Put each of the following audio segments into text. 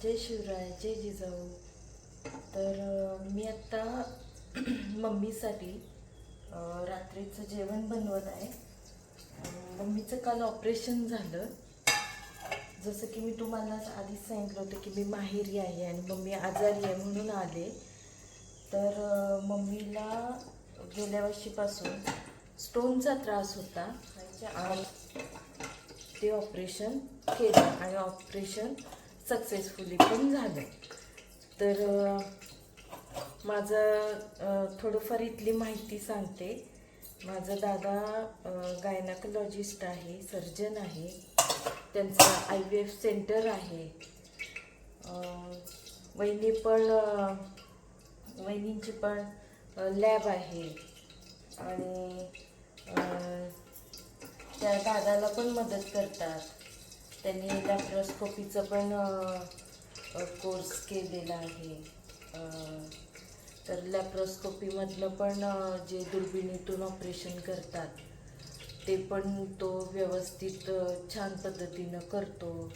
जय शिवराय, जय जिजाऊ. तर मी आत्ता मम्मीसाठी रात्रीचं जेवण बनवत आहे. मम्मीचं काल ऑपरेशन झालं. जसं की मी तुम्हाला आधीच सांगितलं होतं की मी माहेरी आहे आणि मम्मी आजारी आहे म्हणून आले. तर मम्मीला गेल्या वर्षीपासून स्टोनचा त्रास होता आणि ते ऑपरेशन केलं आणि ऑपरेशन सक्सेसफुली पण झालं. तर माझं थोडंफार इथली माहिती सांगते. माझा दादा गायनाकोलॉजिस्ट आहे, सर्जन आहे. त्यांचं IVF सेंटर आहे. वहिनींची पण लॅब आहे आणि त्या दादाला पण मदत करतात. त्यांनी लॅप्रोस्कोपीचं पण कोर्स केलेला आहे. तर लॅप्रोस्कोपीमधलं पण जे दुर्बिणीतून ऑपरेशन करतात ते पण तो व्यवस्थित छान पद्धतीनं करतो.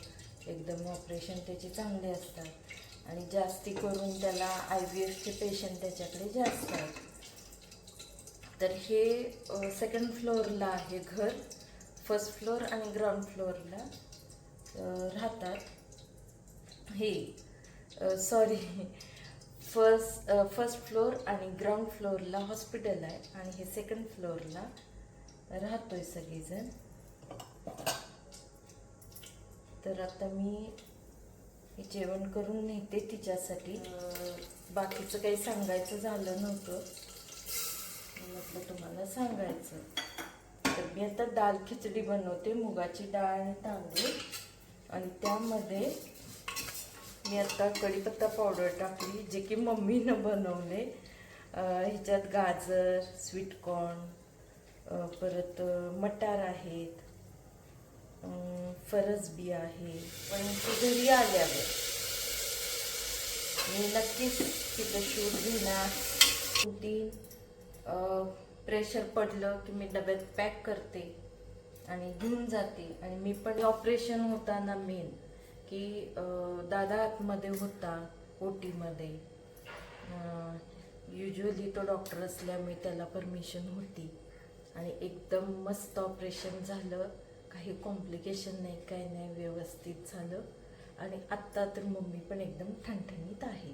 एकदम ऑपरेशन त्याचे चांगले असतात आणि जास्ती करून त्याला IVFचे पेशंट त्याच्याकडे जास्त आहेत. तर हे सेकंड फ्लोअरला आहे घर. फर्स्ट फ्लोअर आणि ग्राउंड फ्लोअरला राहतात. फर्स्ट फ्लोअर आणि ग्राउंड फ्लोअरला हॉस्पिटल आहे आणि हे सेकंड फ्लोअरला राहतोय सगळेजण. तर आता मी जेवण करून नेते तिच्यासाठी. बाकीचं काही सांगायचं झालं नव्हतं, म्हटलं तुम्हाला सांगायचं. तर मी आता दाल खिचडी बनवते, मुगाची डाळ आणि तांदूळ. आणि त्यामध्ये मी आता कढीपत्ता पावडर टाकली, जे की मम्मीनं बनवले. ह्याच्यात गाजर, स्वीटकॉर्न, परत मटार आहेत, फरसबी आहे. पण ती घरी आल्यावर मी नक्कीच तिथं शूट घेणार. प्रेशर पडलं की मी डब्यात पॅक करते आणि घेऊन जाते. आणि मी पण ऑपरेशन होताना मेन की दादा आतमध्ये होता OTमध्ये. युजली तो डॉक्टर असल्यामुळे त्याला परमिशन होती आणि एकदम मस्त ऑपरेशन झालं. काही कॉम्प्लिकेशन नाही, काही नाही, व्यवस्थित झालं. आणि आत्ता तर मम्मी पण एकदम ठणठणीत आहे.